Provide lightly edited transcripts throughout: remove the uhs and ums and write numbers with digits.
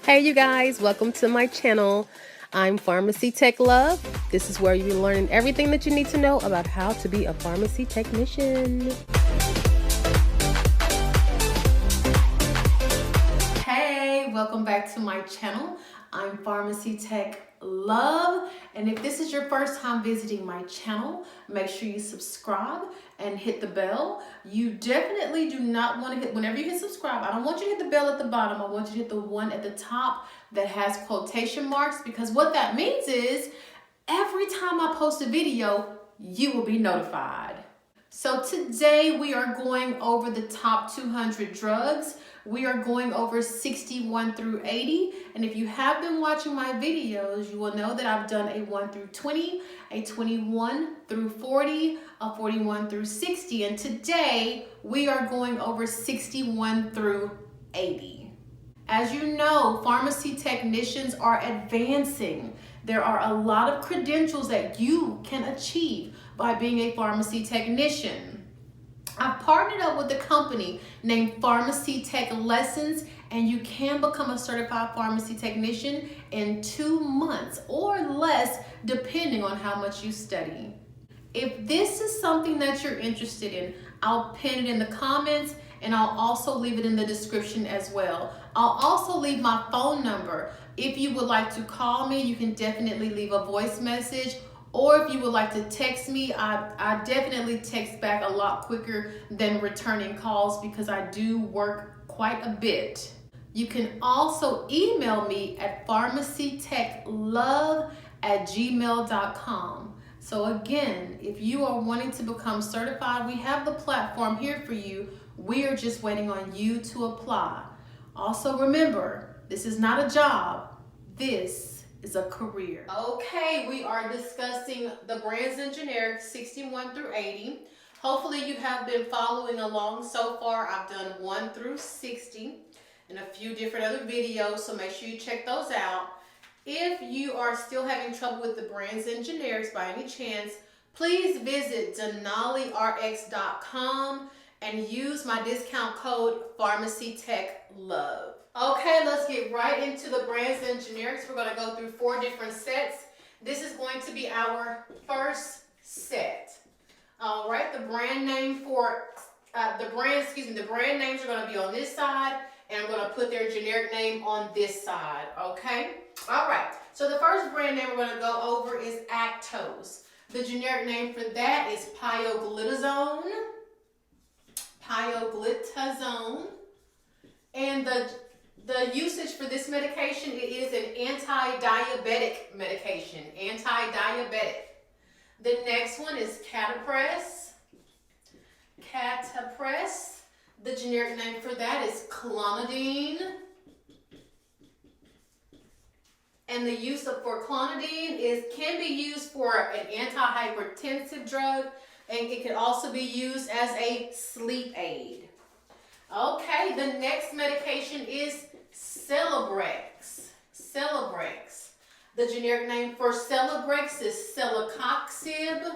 Hey you guys, welcome to my channel. I'm Pharmacy Tech Love. This is where you'll be learning everything that you need to know about how to be a pharmacy technician. Hey, welcome back to my channel. I'm Pharmacy Tech Love, and if this is your first time visiting my channel, make sure you subscribe and hit the bell. You definitely do not want to hit, whenever you hit subscribe, I don't want you to hit the bell at the bottom. I want you to hit the one at the top that has quotation marks, because what that means is every time I post a video, you will be notified. So today we are going over the top 200 drugs. We are going over 61 through 80. And if you have been watching my videos, you will know that I've done a 1 through 20, a 21 through 40, a 41 through 60. And today we are going over 61 through 80. As you know, pharmacy technicians are advancing. There are a lot of credentials that you can achieve by being a pharmacy technician. I've partnered up with a company named Pharmacy Tech Lessons, and you can become a certified pharmacy technician in 2 months or less, depending on how much you study. If this is something that you're interested in, I'll pin it in the comments, and I'll also leave it in the description as well. I'll also leave my phone number. If you would like to call me, you can definitely leave a voice message. Or if you would like to text me, I definitely text back a lot quicker than returning calls because I do work quite a bit. You can also email me at pharmacytechlove@gmail.com. So again, if you are wanting to become certified, we have the platform here for you. We are just waiting on you to apply. Also remember, this is not a job. This is a career. Okay, we are discussing the brands and generics 61 through 80. Hopefully you have been following along so far. I've done 1 through 60 and a few different other videos, so make sure you check those out. If you are still having trouble with the brands and generics by any chance, please visit DenaliRx.com and use my discount code PharmacyTechLove. Okay, let's get right into the brands and generics. We're going to go through 4 different sets. This is going to be our first set. All right, the brand name for the brand names are going to be on this side, and I'm going to put their generic name on this side. Okay. All right. So the first brand name we're going to go over is Actos. The generic name for that is pioglitazone. And the usage for this medication, it is an anti-diabetic medication. Anti-diabetic. The next one is Catapress. The generic name for that is clonidine. And the use for clonidine can be used for an antihypertensive drug, and it can also be used as a sleep aid. Okay, the next medication is Celebrex. The generic name for Celebrex is celecoxib.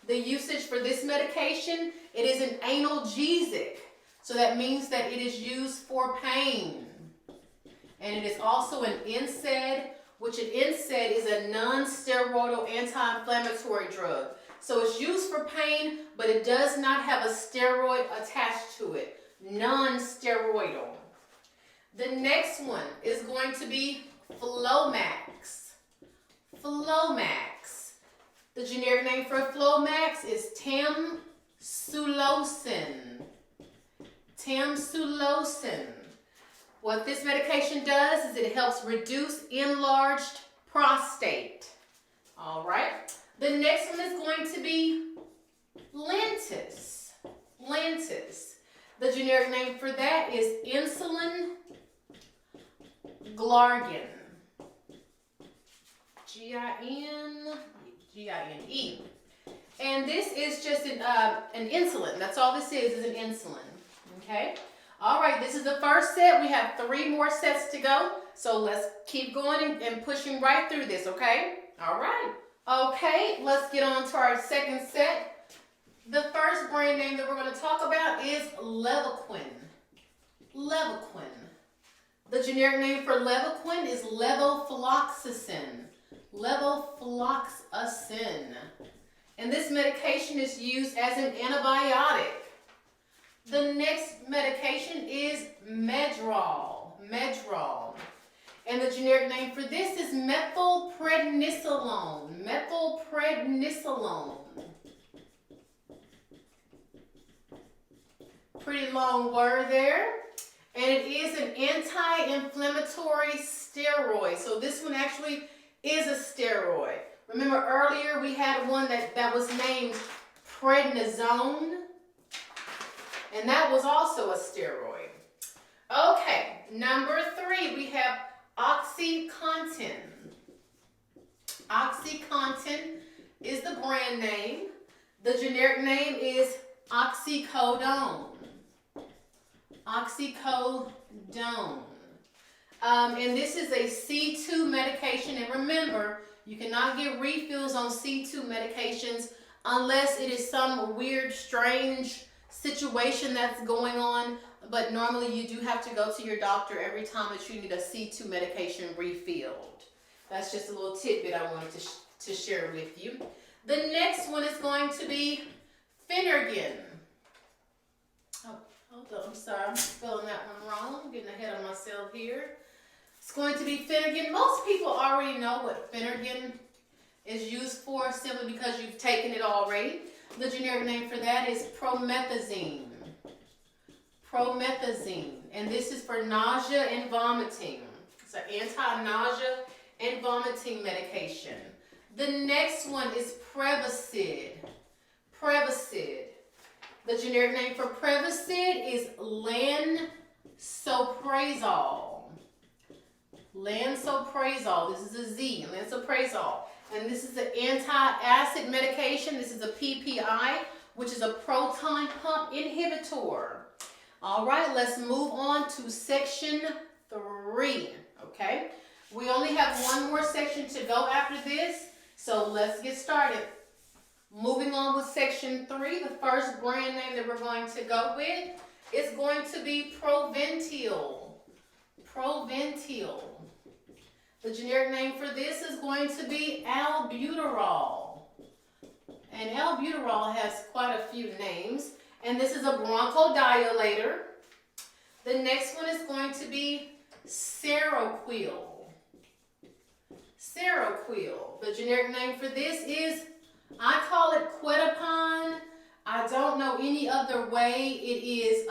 The usage for this medication, it is an analgesic. So that means that it is used for pain. And it is also an NSAID, which an NSAID is a non-steroidal anti-inflammatory drug. So it's used for pain, but it does not have a steroid attached to it. Non-steroidal. The next one is going to be Flomax. The generic name for Flomax is tamsulosin. What this medication does is it helps reduce enlarged prostate. All right. The next one is going to be Lantus. The generic name for that is insulin glargine. Gine. And this is just an insulin. That's all this is an insulin. Okay. All right, this is the first set. We have 3 more sets to go. So let's keep going and pushing right through this, okay? All right. Okay, let's get on to our second set. The first brand name that we're going to talk about is Levaquin. Levaquin. The generic name for Levaquin is levofloxacin. Levofloxacin. And this medication is used as an antibiotic. The next medication is Medrol. Medrol. And the generic name for this is methylprednisolone. Methylprednisolone. Pretty long word there. And it is an anti-inflammatory steroid. So this one actually is a steroid. Remember earlier we had one that was named prednisone. And that was also a steroid. Okay, number 3, we have OxyContin. OxyContin is the brand name. The generic name is oxycodone. Oxycodone. And this is a C2 medication. And remember, you cannot get refills on C2 medications unless it is some weird, strange situation that's going on. But normally you do have to go to your doctor every time that you need a C2 medication refilled. That's just a little tidbit I wanted to share with you. The next one is going to be Phenergan. Oh, hold on, I'm sorry, I'm spelling that one wrong. I'm getting ahead of myself here. It's going to be Phenergan. Most people already know what Phenergan is used for simply because you've taken it already. The generic name for that is promethazine. Promethazine. And this is for nausea and vomiting. It's an anti-nausea and vomiting medication. The next one is Prevacid. Prevacid. The generic name for Prevacid is lansoprazole. Lansoprazole. This is a Z. Lansoprazole. And this is an anti-acid medication. This is a PPI, which is a proton pump inhibitor. All right, let's move on to section 3. Okay, we only have one more section to go after this, so let's get started. Moving on with section 3, the first brand name that we're going to go with is going to be Proventil. Proventil. The generic name for this is going to be albuterol. And albuterol has quite a few names. And this is a bronchodilator. The next one is going to be Seroquel. Seroquel. The generic name for this is, I call it Quetapon. I don't know any other way it is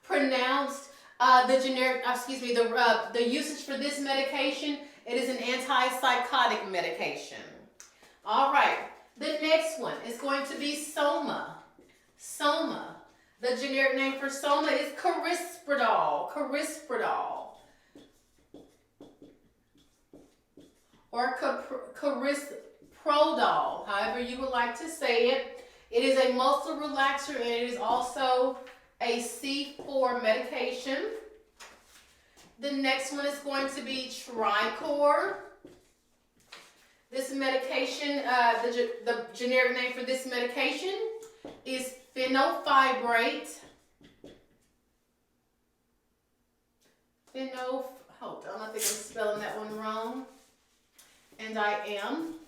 pronounced. The usage for this medication, it is an antipsychotic medication. All right. The next one is going to be Soma. Soma. The generic name for Soma is Carispridol. Carispridol. Or Carisprodol, however you would like to say it. It is a muscle relaxer and it is also a C4 medication. The next one is going to be Tricor. This medication, the generic name for this medication is fenofibrate. Hold on, I think I'm spelling that one wrong. And I am.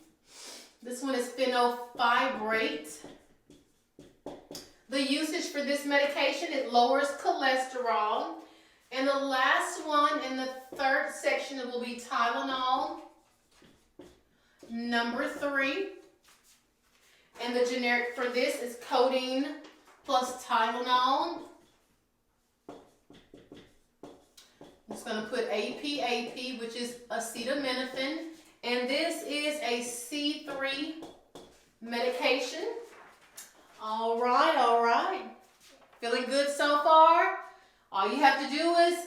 This one is fenofibrate. The usage for this medication, it lowers cholesterol. And the last one in the third section, it will be Tylenol. Number 3. And the generic for this is codeine plus Tylenol. I'm just going to put AP, which is acetaminophen. And this is a C3 medication. All right. Feeling good so far? All you have to do is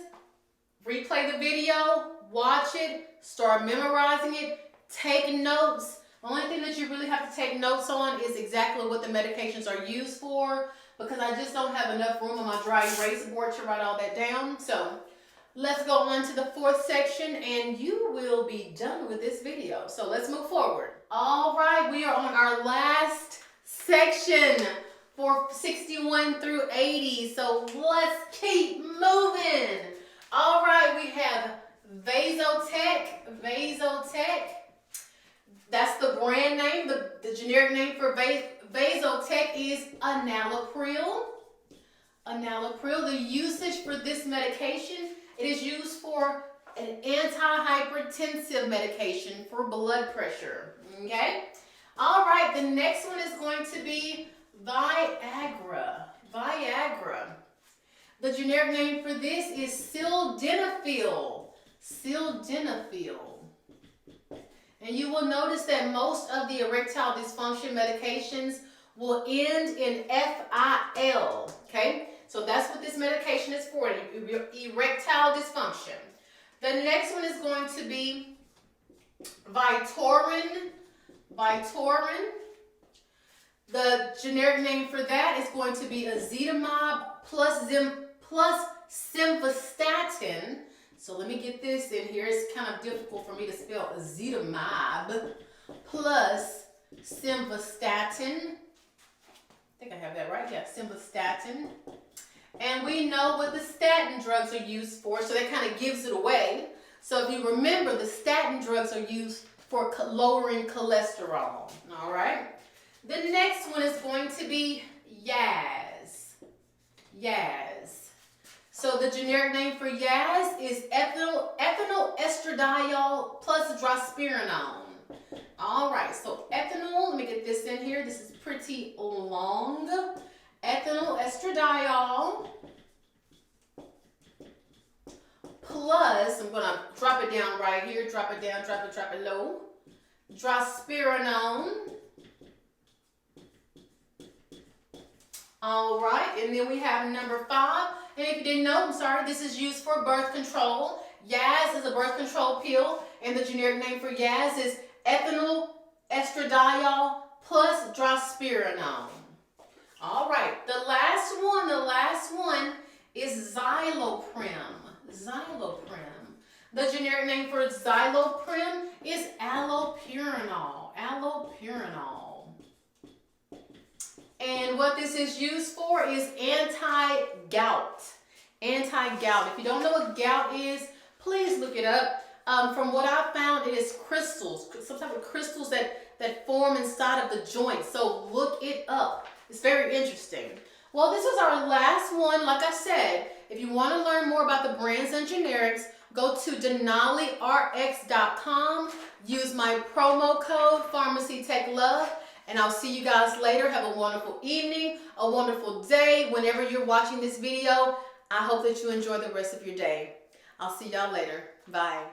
replay the video, watch it, start memorizing it, take notes. The only thing that you really have to take notes on is exactly what the medications are used for, because I just don't have enough room on my dry erase board to write all that down. So let's go on to the fourth section and you will be done with this video. So let's move forward. All right, we are on our last section for 61 through 80. So let's keep moving. All right, we have Vasotec. That's the brand name. The generic name for Vasotec is enalapril. The usage for this medication, it is used for an antihypertensive medication for blood pressure. Okay? All right, the next one is going to be Viagra. The generic name for this is sildenafil. And you will notice that most of the erectile dysfunction medications will end in FIL. Okay? So that's what this medication is for, erectile dysfunction. The next one is going to be Vytorin. The generic name for that is going to be ezetimibe plus simvastatin. So let me get this in here. It's kind of difficult for me to spell ezetimibe plus simvastatin. I think I have that right. Yeah, simvastatin. And we know what the statin drugs are used for, so that kind of gives it away. So if you remember, the statin drugs are used for lowering cholesterol. All right. The next one is going to be Yaz. So the generic name for Yaz is ethinyl estradiol plus drospirenone. All right, so ethinyl, let me get this in here. This is pretty long. Ethinyl estradiol plus, I'm going to drop it down right here. Drop it down, drop it low. Drospirenone. All right, and then we have number 5. And if you didn't know, I'm sorry, this is used for birth control. Yaz is a birth control pill, and the generic name for Yaz is ethinyl estradiol plus drospirenone. All right, the last one is Xyloprim. The generic name for Xyloprim is allopurinol. And what this is used for is anti-gout. If you don't know what gout is, please look it up. From what I found, it is crystals, some type of crystals that form inside of the joint. So look it up. It's very interesting. Well, this is our last one. Like I said, if you want to learn more about the brands and generics, go to denalirx.com. Use my promo code pharmacytechlove. And I'll see you guys later. Have a wonderful evening, a wonderful day. Whenever you're watching this video, I hope that you enjoy the rest of your day. I'll see y'all later. Bye.